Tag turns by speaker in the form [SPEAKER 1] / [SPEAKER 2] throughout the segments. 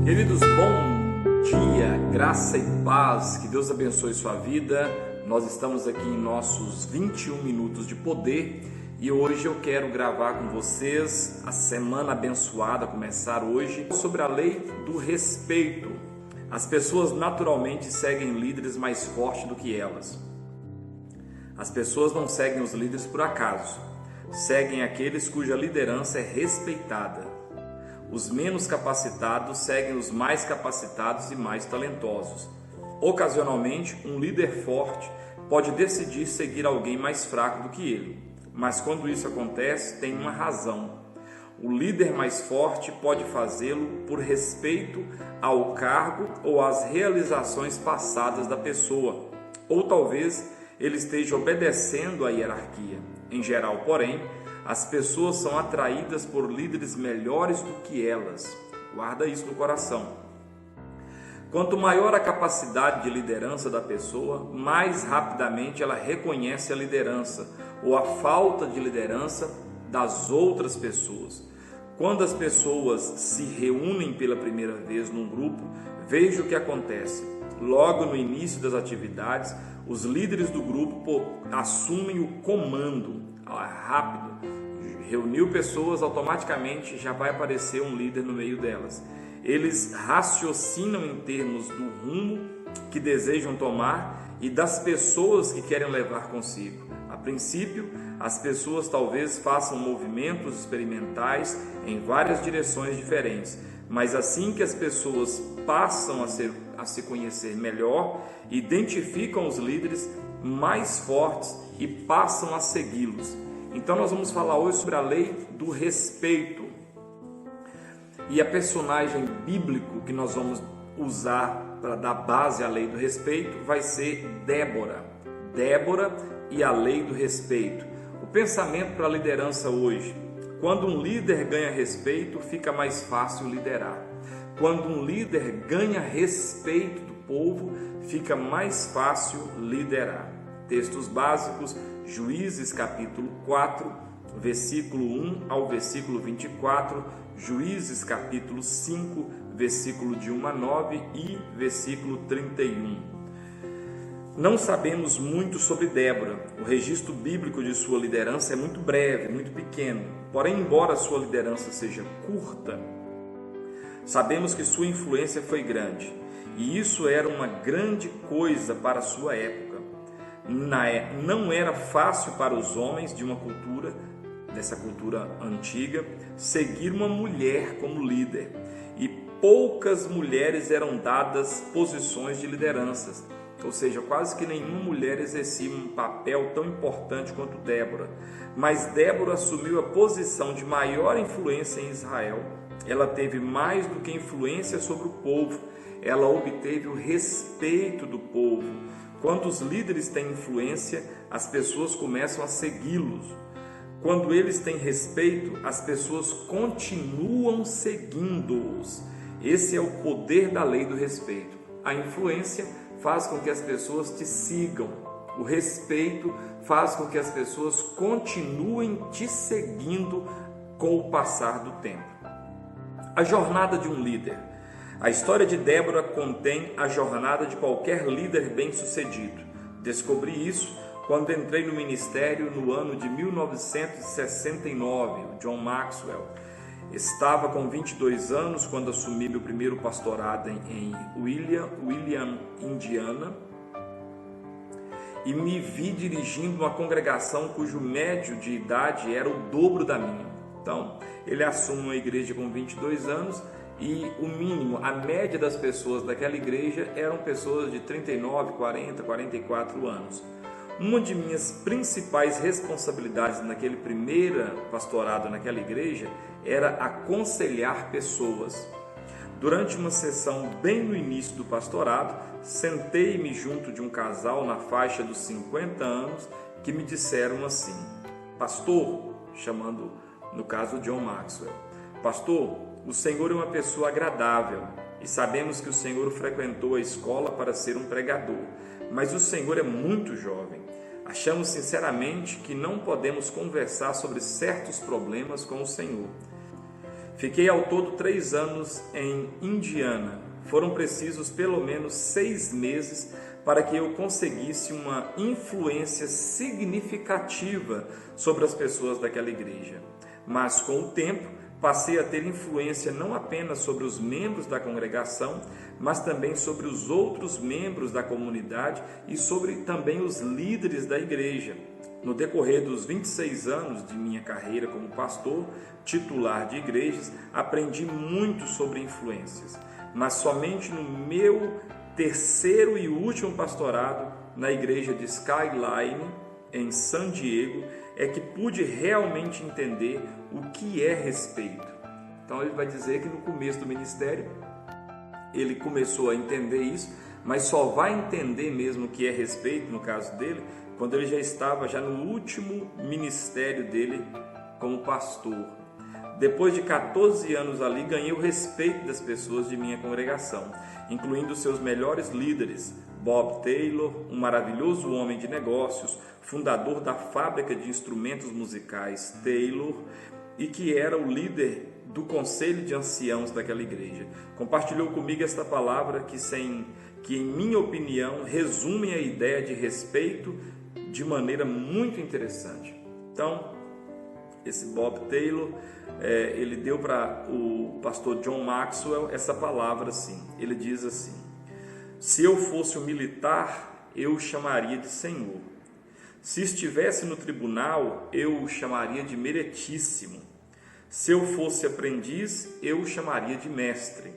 [SPEAKER 1] Queridos, bom dia, graça e paz, que Deus abençoe sua vida. Nós estamos aqui em nossos 21 minutos de poder e hoje eu quero gravar com vocês a semana abençoada, começar hoje, sobre a lei do respeito. As pessoas naturalmente seguem líderes mais fortes do que elas. As pessoas não seguem os líderes por acaso, seguem aqueles cuja liderança é respeitada. Os menos capacitados seguem os mais capacitados e mais talentosos. Ocasionalmente, um líder forte pode decidir seguir alguém mais fraco do que ele, mas quando isso acontece, tem uma razão. O líder mais forte pode fazê-lo por respeito ao cargo ou às realizações passadas da pessoa, ou talvez ele esteja obedecendo à hierarquia. Em geral, porém, as pessoas são atraídas por líderes melhores do que elas. Guarda isso no coração. Quanto maior a capacidade de liderança da pessoa, mais rapidamente ela reconhece a liderança ou a falta de liderança das outras pessoas. Quando as pessoas se reúnem pela primeira vez num grupo, veja o que acontece. Logo no início das atividades, os líderes do grupo assumem o comando rápido. Reuniu pessoas, automaticamente já vai aparecer um líder no meio delas. Eles raciocinam em termos do rumo que desejam tomar e das pessoas que querem levar consigo. A princípio, as pessoas talvez façam movimentos experimentais em várias direções diferentes, mas assim que as pessoas passam a se conhecer melhor, identificam os líderes mais fortes e passam a segui-los. Então nós vamos falar hoje sobre a lei do respeito. E a personagem bíblico que nós vamos usar para dar base à lei do respeito vai ser Débora. Débora e a lei do respeito. O pensamento para a liderança hoje: quando um líder ganha respeito, fica mais fácil liderar. Quando um líder ganha respeito do povo, fica mais fácil liderar. Textos básicos: Juízes capítulo 4, versículo 1 ao versículo 24, Juízes capítulo 5, versículo de 1 a 9 e versículo 31. Não sabemos muito sobre Débora. O registro bíblico de sua liderança é muito breve, muito pequeno. Porém, embora sua liderança seja curta, sabemos que sua influência foi grande. E isso era uma grande coisa para a sua época. Não era fácil para os homens de uma cultura, dessa cultura antiga, seguir uma mulher como líder. E poucas mulheres eram dadas posições de lideranças. Ou seja, quase que nenhuma mulher exercia um papel tão importante quanto Débora. Mas Débora assumiu a posição de maior influência em Israel. Ela teve mais do que influência sobre o povo. Ela obteve o respeito do povo. Quando os líderes têm influência, as pessoas começam a segui-los. Quando eles têm respeito, as pessoas continuam seguindo-os. Esse é o poder da lei do respeito. A influência faz com que as pessoas te sigam. O respeito faz com que as pessoas continuem te seguindo com o passar do tempo. A jornada de um líder. A história de Débora contém a jornada de qualquer líder bem-sucedido. Descobri isso quando entrei no ministério no ano de 1969. O John Maxwell estava com 22 anos quando assumi meu primeiro pastorado em William, Indiana, e me vi dirigindo uma congregação cujo médio de idade era o dobro da minha. Então, ele assume uma igreja com 22 anos e o mínimo, a média das pessoas daquela igreja eram pessoas de 39, 40, 44 anos. Uma de minhas principais responsabilidades naquele primeiro pastorado naquela igreja era aconselhar pessoas. Durante uma sessão bem no início do pastorado, sentei-me junto de um casal na faixa dos 50 anos que me disseram assim: pastor, chamando no caso John Maxwell, pastor, o senhor é uma pessoa agradável e sabemos que o senhor frequentou a escola para ser um pregador, mas o senhor é muito jovem. Achamos sinceramente que não podemos conversar sobre certos problemas com o senhor. Fiquei ao todo 3 anos em Indiana. Foram precisos pelo menos 6 meses para que eu conseguisse uma influência significativa sobre as pessoas daquela igreja. Mas com o tempo, passei a ter influência não apenas sobre os membros da congregação, mas também sobre os outros membros da comunidade e sobre também os líderes da igreja. No decorrer dos 26 anos de minha carreira como pastor titular de igrejas, aprendi muito sobre influências, mas somente no meu terceiro e último pastorado na igreja de Skyline, em San Diego, é que pude realmente entender o que é respeito. Então ele vai dizer que no começo do ministério ele começou a entender isso, mas só vai entender mesmo o que é respeito, no caso dele, quando ele já estava no último ministério dele como pastor. Depois de 14 anos ali, ganhei o respeito das pessoas de minha congregação, incluindo seus melhores líderes, Bob Taylor, um maravilhoso homem de negócios, fundador da fábrica de instrumentos musicais Taylor, e que era o líder do conselho de anciãos daquela igreja. Compartilhou comigo esta palavra que em minha opinião, resume a ideia de respeito de maneira muito interessante. Então, esse Bob Taylor, ele deu para o pastor John Maxwell essa palavra assim. Ele diz assim: se eu fosse um militar, eu o chamaria de senhor. Se estivesse no tribunal, eu o chamaria de meritíssimo. Se eu fosse aprendiz, eu o chamaria de mestre.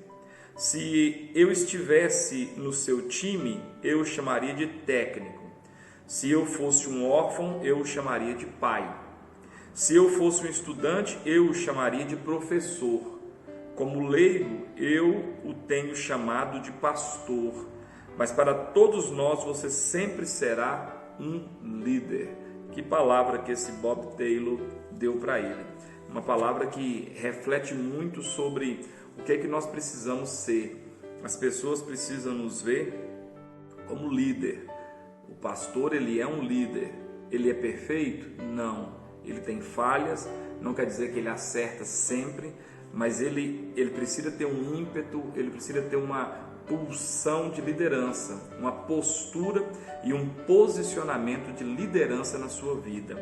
[SPEAKER 1] Se eu estivesse no seu time, eu o chamaria de técnico. Se eu fosse um órfão, eu o chamaria de pai. Se eu fosse um estudante, eu o chamaria de professor. Como leigo, eu o tenho chamado de pastor. Mas para todos nós, você sempre será um líder. Que palavra que esse Bob Taylor deu para ele. Uma palavra que reflete muito sobre o que é que nós precisamos ser. As pessoas precisam nos ver como líder. O pastor, ele é um líder. Ele é perfeito? Não. Ele tem falhas, não quer dizer que ele acerta sempre, mas ele precisa ter um ímpeto, ele precisa ter uma pulsão de liderança, uma postura e um posicionamento de liderança na sua vida.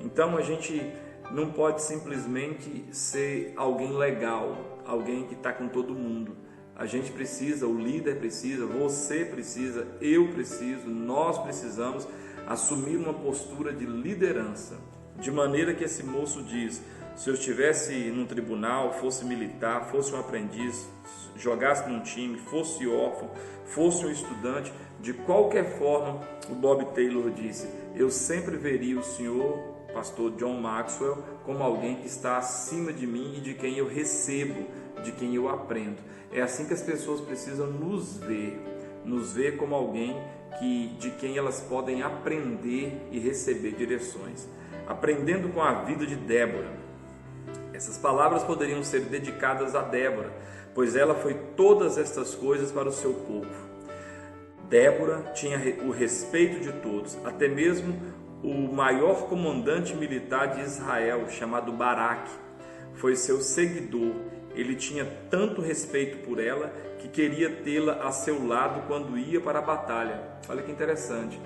[SPEAKER 1] Então a gente não pode simplesmente ser alguém legal, alguém que está com todo mundo. A gente precisa, o líder precisa, você precisa, eu preciso, nós precisamos assumir uma postura de liderança. De maneira que esse moço diz: se eu estivesse num tribunal, fosse militar, fosse um aprendiz, jogasse num time, fosse órfão, fosse um estudante, de qualquer forma, o Bob Taylor disse: eu sempre veria o senhor, pastor John Maxwell, como alguém que está acima de mim e de quem eu recebo, de quem eu aprendo. É assim que as pessoas precisam nos ver como alguém de quem elas podem aprender e receber direções. Aprendendo com a vida de Débora. Essas palavras poderiam ser dedicadas a Débora, pois ela foi todas estas coisas para o seu povo. Débora tinha o respeito de todos, até mesmo o maior comandante militar de Israel, chamado Baraque, foi seu seguidor. Ele tinha tanto respeito por ela que queria tê-la a seu lado quando ia para a batalha. Olha que interessante.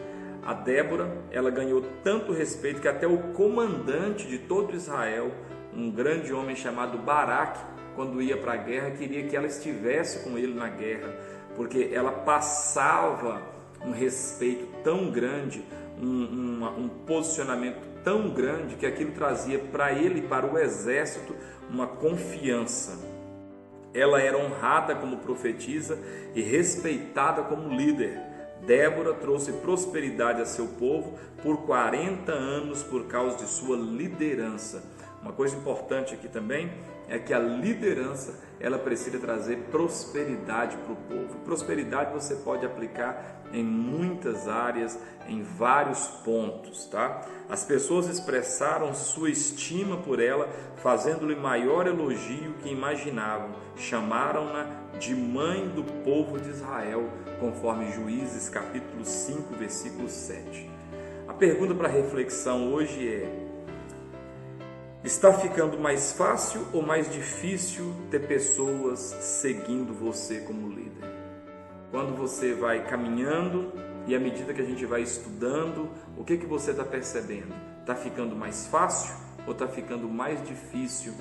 [SPEAKER 1] A Débora, ela ganhou tanto respeito que até o comandante de todo Israel, um grande homem chamado Baraque, quando ia para a guerra, queria que ela estivesse com ele na guerra, porque ela passava um respeito tão grande, um posicionamento tão grande, que aquilo trazia para ele e para o exército uma confiança. Ela era honrada como profetisa e respeitada como líder. Débora trouxe prosperidade a seu povo por 40 anos por causa de sua liderança. Uma coisa importante aqui também é que a liderança, ela precisa trazer prosperidade para o povo. Prosperidade você pode aplicar em muitas áreas, em vários pontos, tá? As pessoas expressaram sua estima por ela, fazendo-lhe maior elogio que imaginavam. Chamaram-na de mãe do povo de Israel, conforme Juízes capítulo 5, versículo 7. A pergunta para reflexão hoje é: Está ficando mais fácil ou mais difícil ter pessoas seguindo você como líder? Quando você vai caminhando e à medida que a gente vai estudando, o que você está percebendo? Está ficando mais fácil ou está ficando mais difícil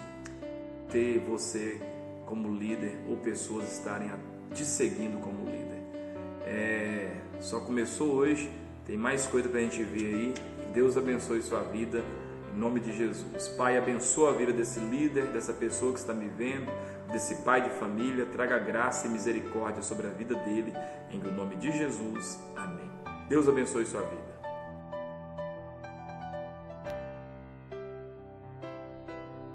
[SPEAKER 1] ter você como líder ou pessoas estarem te seguindo como líder? Só começou hoje, tem mais coisa para a gente ver aí. Deus abençoe sua vida. Em nome de Jesus. Pai, abençoa a vida desse líder, dessa pessoa que está me vendo, desse pai de família. Traga graça e misericórdia sobre a vida dele. Em nome de Jesus. Amém. Deus abençoe sua vida.